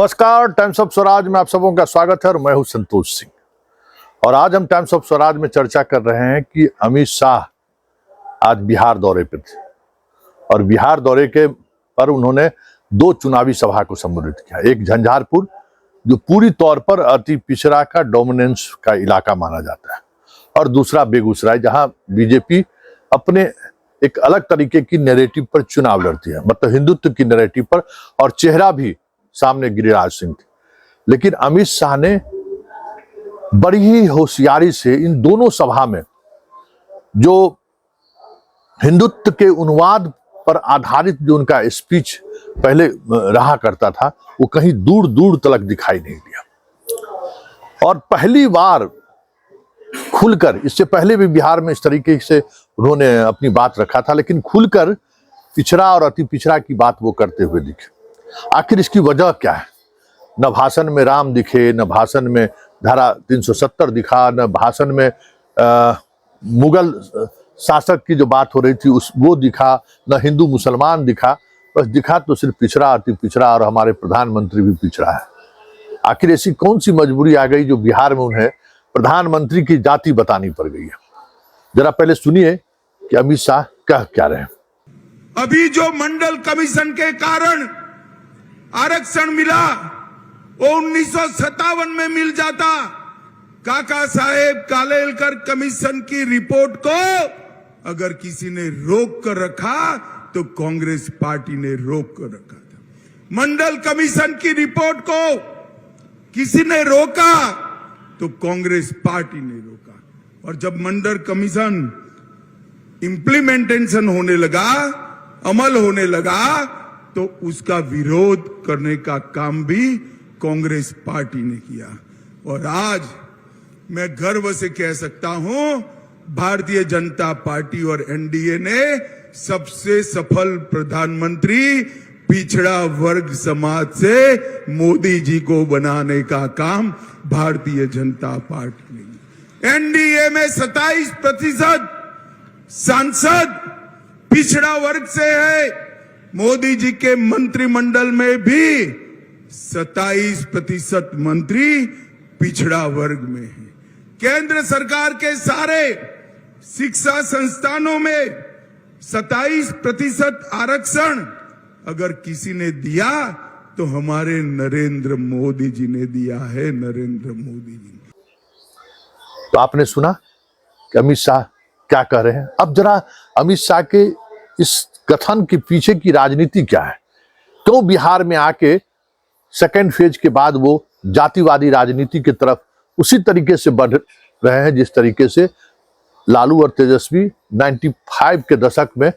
नमस्कार, times of Swaraj में आप सबों का स्वागत है और मैं हूं संतोष सिंह। और आज हम टाइम्स ऑफ स्वराज में चर्चा कर रहे हैं कि अमित शाह आज बिहार दौरे पे थे और बिहार दौरे के पर उन्होंने दो चुनावी सभा को संबोधित किया। एक झंझारपुर, जो पूरी तौर पर अति पिछड़ा का डोमिनेंस का इलाका माना जाता है, और दूसरा बेगूसराय, जहां बीजेपी अपने एक अलग तरीके की नैरेटिव पर चुनाव लड़ती है, मतलब हिंदुत्व की नैरेटिव पर, और चेहरा भी सामने गिरिराज सिंह थे। लेकिन अमित शाह ने बड़ी ही होशियारी से इन दोनों सभा में जो हिंदुत्व के उन्माद पर आधारित जो उनका स्पीच पहले रहा करता था, वो कहीं दूर दूर तक दिखाई नहीं दिया। और पहली बार खुलकर, इससे पहले भी बिहार में इस तरीके से उन्होंने अपनी बात रखा था, लेकिन खुलकर पिछड़ा और अति पिछड़ा की बात वो करते हुए दिखे। आखिर इसकी वजह क्या है? न भाषण में राम दिखे, न भाषण में धारा 370 दिखा, न भाषण में मुगल शासक की जो बात हो रही थी वो दिखा, न हिंदू मुसलमान दिखा। बस दिखा तो सिर्फ पिछड़ा, अति पिछड़ा, और हमारे प्रधानमंत्री भी पिछड़ा है। आखिर ऐसी कौन सी मजबूरी आ गई जो बिहार में उन्हें प्रधानमंत्री की जाति बतानी पड़ गई है? जरा पहले सुनिए कि अमित शाह कह क्या रहे हैं। अभी जो मंडल कमीशन के कारण आरक्षण मिला, वो 1957 में मिल जाता। काका साहेब कालेलकर कमीशन की रिपोर्ट को अगर किसी ने रोक कर रखा तो कांग्रेस पार्टी ने रोक कर रखा था। मंडल कमीशन की रिपोर्ट को किसी ने रोका तो कांग्रेस पार्टी ने रोका। और जब मंडल कमीशन इंप्लीमेंटेशन होने लगा, अमल होने लगा, तो उसका विरोध करने का काम भी कांग्रेस पार्टी ने किया। और आज मैं गर्व से कह सकता हूं, भारतीय जनता पार्टी और एनडीए ने सबसे सफल प्रधानमंत्री पिछड़ा वर्ग समाज से मोदी जी को बनाने का काम भारतीय जनता पार्टी ने। एनडीए में 27% सांसद पिछड़ा वर्ग से है। मोदी जी के मंत्रिमंडल में भी 27% मंत्री पिछड़ा वर्ग में है। केंद्र सरकार के सारे शिक्षा संस्थानों में 27% आरक्षण अगर किसी ने दिया तो हमारे नरेंद्र मोदी जी ने दिया है। नरेंद्र मोदी जी ने। तो आपने सुना कि अमित शाह क्या कह रहे हैं। अब जरा अमित शाह के इस कथन के पीछे की राजनीति क्या है? क्यों बिहार में आके सेकेंड फेज के बाद वो जातिवादी राजनीति की तरफ उसी तरीके से बढ़ रहे हैं जिस तरीके से लालू और तेजस्वी 95 के दशक में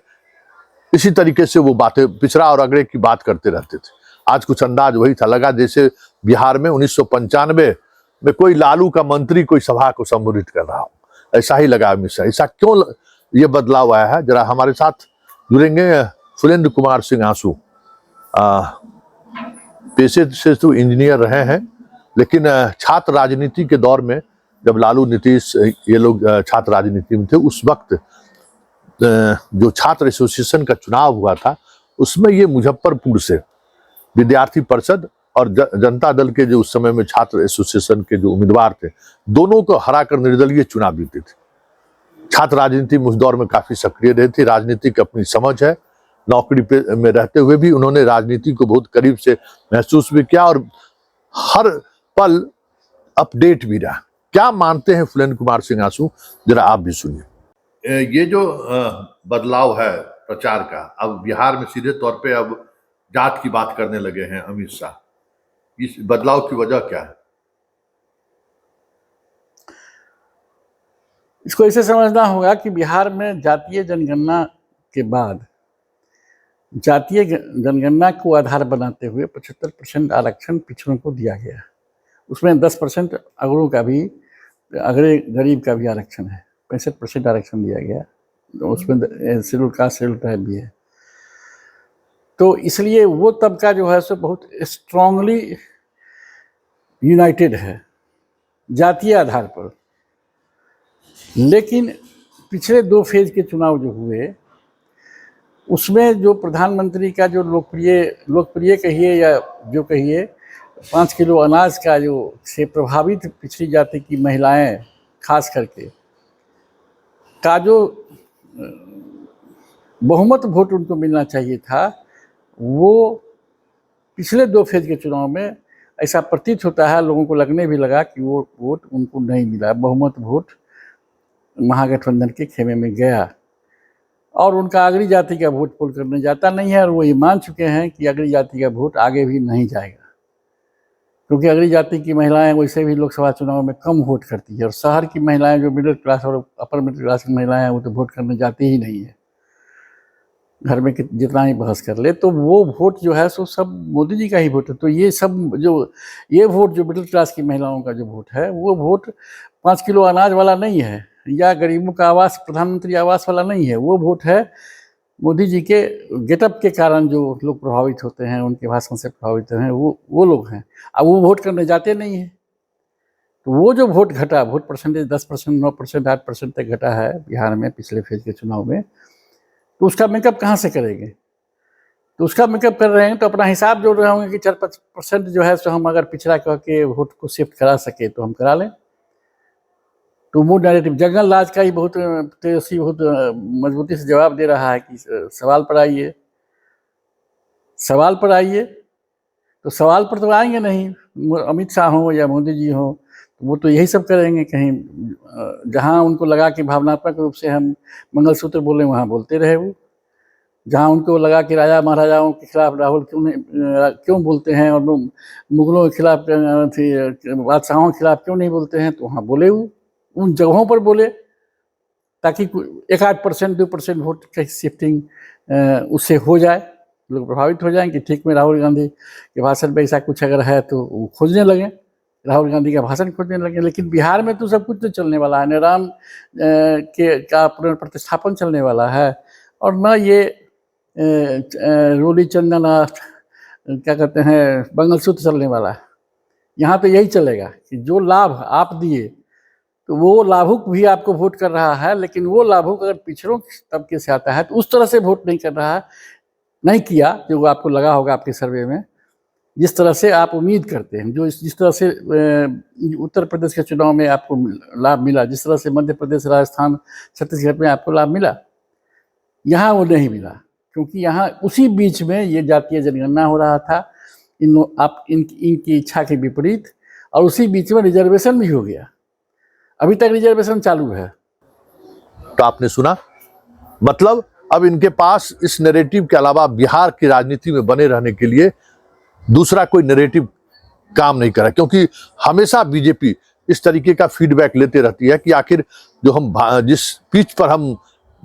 इसी तरीके से वो बातें पिछड़ा और अगड़े की बात करते रहते थे। आज कुछ अंदाज वही था, लगा जैसे बिहार में 1995 में कोई लालू का मंत्री कोई सभा को संबोधित कर रहा हो, ऐसा ही लगा अमित शाह। ऐसा क्यों ये बदलाव आया है? जरा हमारे साथ जुड़ेंगे फुलेंद्र कुमार सिंह आंसू। पेशे से तो इंजीनियर रहे हैं, लेकिन छात्र राजनीति के दौर में जब लालू नीतीश ये लोग छात्र राजनीति में थे, उस वक्त जो छात्र एसोसिएशन का चुनाव हुआ था, उसमें ये मुजफ्फरपुर से विद्यार्थी परिषद और जनता दल के जो उस समय में छात्र एसोसिएशन के जो उम्मीदवार थे, दोनों को हराकर निर्दलीय चुनाव जीते थे। छात्र राजनीति में उस दौर में काफी सक्रिय रहे थे। राजनीति की अपनी समझ है। नौकरी पे में रहते हुए भी उन्होंने राजनीति को बहुत करीब से महसूस भी किया और हर पल अपडेट भी रहा। क्या मानते हैं फुलेंद्र कुमार सिंह आंसू, जरा आप भी सुनिए। ये जो बदलाव है प्रचार का, अब बिहार में सीधे तौर पे अब जात की बात करने लगे हैं अमित शाह। इस बदलाव की वजह क्या है? इसको ऐसे समझना होगा कि बिहार में जातीय जनगणना के बाद जातीय जनगणना को आधार बनाते हुए 75% आरक्षण पिछड़ों को दिया गया। उसमें 10% अगड़ों का भी, अगड़े गरीब का भी आरक्षण है। 65% आरक्षण दिया गया, तो उसमें शेड्यूल कास्ट शेड्यूल ट्राइब भी है। तो इसलिए वो तबका जो है सो बहुत स्ट्रांगली यूनाइटेड है जातीय आधार पर। लेकिन पिछले 2 फेज के चुनाव जो हुए, उसमें जो प्रधानमंत्री का जो लोकप्रिय कहिए या जो कहिए 5 किलो अनाज का जो से प्रभावित पिछड़ी जाति की महिलाएं खास करके का जो बहुमत वोट उनको मिलना चाहिए था, वो पिछले 2 फेज के चुनाव में ऐसा प्रतीत होता है, लोगों को लगने भी लगा कि वो वोट उनको नहीं मिला। बहुमत वोट महागठबंधन के खेमे में गया और उनका अगड़ी जाति का वोट पोल करने जाता नहीं है, और वो ये मान चुके हैं कि अगड़ी जाति का वोट आगे भी नहीं जाएगा, क्योंकि अगड़ी जाति की महिलाएं वैसे भी लोकसभा चुनाव में कम वोट करती है, और शहर की महिलाएं जो मिडिल क्लास और अपर मिडिल क्लास की महिलाएं हैं वो तो वोट करने जाती ही नहीं है, घर में जितना ही बहस कर ले। तो वो वोट जो है सो सब मोदी जी का ही वोट है। तो ये सब ये वोट जो मिडिल क्लास की महिलाओं का जो वोट है, वो वोट 5 किलो अनाज वाला नहीं है, या गरीबों का आवास, प्रधानमंत्री आवास वाला नहीं है। वो वोट है मोदी जी के गेटअप के कारण जो लोग प्रभावित होते हैं, उनके भाषण से प्रभावित हैं, वो लोग हैं। अब वो वोट करने जाते नहीं हैं। तो वो जो वोट घटा, वोट परसेंटेज 10%, 9%, 8% तक घटा है बिहार में पिछले फेज के चुनाव में, तो उसका मेकअप कहाँ से करेंगे? तो उसका मेकअप कर रहे हैं तो अपना हिसाब जोड़ रहे होंगे कि 4-5% जो है सो हम अगर पिछड़ा कह के वोट को शिफ्ट करा सके तो हम करा लें। तो वो नैरेटिव जंगल राज का ही बहुत तेजस्वी बहुत मजबूती से जवाब दे रहा है कि सवाल पर आइए, सवाल पर आइए। तो सवाल पर तो आएंगे नहीं, अमित शाह हो या मोदी जी हो, तो वो तो यही सब करेंगे। कहीं जहाँ उनको लगा कि भावनात्मक रूप से हम मंगलसूत्र बोले, वहाँ बोलते रहे वो। जहाँ उनको लगा कि राजा महाराजाओं के खिलाफ राहुल क्यों बोलते हैं, और मुगलों के खिलाफ बादशाहों के खिलाफ क्यों नहीं बोलते हैं, तो वहाँ बोले वो, उन जगहों पर बोले, ताकि 1-8%, 2% वोट की शिफ्टिंग उससे हो जाए, लोग प्रभावित हो जाएं कि ठीक में राहुल गांधी के भाषण में ऐसा कुछ अगर है तो वो खोजने लगे, राहुल गांधी का भाषण खोजने लगे। लेकिन बिहार में तो सब कुछ तो चलने वाला है, न राम का पुनर्प्रतिष्ठापन चलने वाला है, और न ये रोली चंदन क्या कहते हैं मंगलसूत्र चलने वाला है। यहाँ तो यही चलेगा कि जो लाभ आप दिए तो वो लाभुक भी आपको वोट कर रहा है, लेकिन वो लाभुक अगर पिछड़ों तबके से आता है तो उस तरह से वोट नहीं कर रहा है, नहीं किया जो आपको लगा होगा आपके सर्वे में, जिस तरह से आप उम्मीद करते हैं। जो जिस तरह से उत्तर प्रदेश के चुनाव में आपको लाभ मिला, जिस तरह से मध्य प्रदेश, राजस्थान, छत्तीसगढ़ में आपको लाभ मिला, यहाँ वो नहीं मिला, क्योंकि यहाँ उसी बीच में ये जातीय जनगणना हो रहा था इनकी इच्छा के विपरीत, और उसी बीच में रिजर्वेशन भी हो गया। अभी तक रिजर्वेशन चालू है। तो आपने सुना, मतलब अब इनके पास इस नैरेटिव के अलावा बिहार की राजनीति में बने रहने के लिए दूसरा कोई नैरेटिव काम नहीं कर रहा, क्योंकि हमेशा बीजेपी इस तरीके का फीडबैक लेते रहती है कि आखिर जो हम जिस पिच पर हम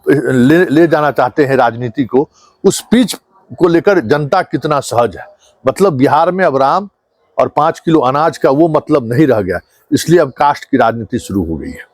ले जाना चाहते हैं राजनीति को, उस पिच को लेकर जनता कितना सहज है। मतलब बिहार में अब राम और 5 किलो अनाज का वो मतलब नहीं रह गया, इसलिए अब कास्ट की राजनीति शुरू हो गई है।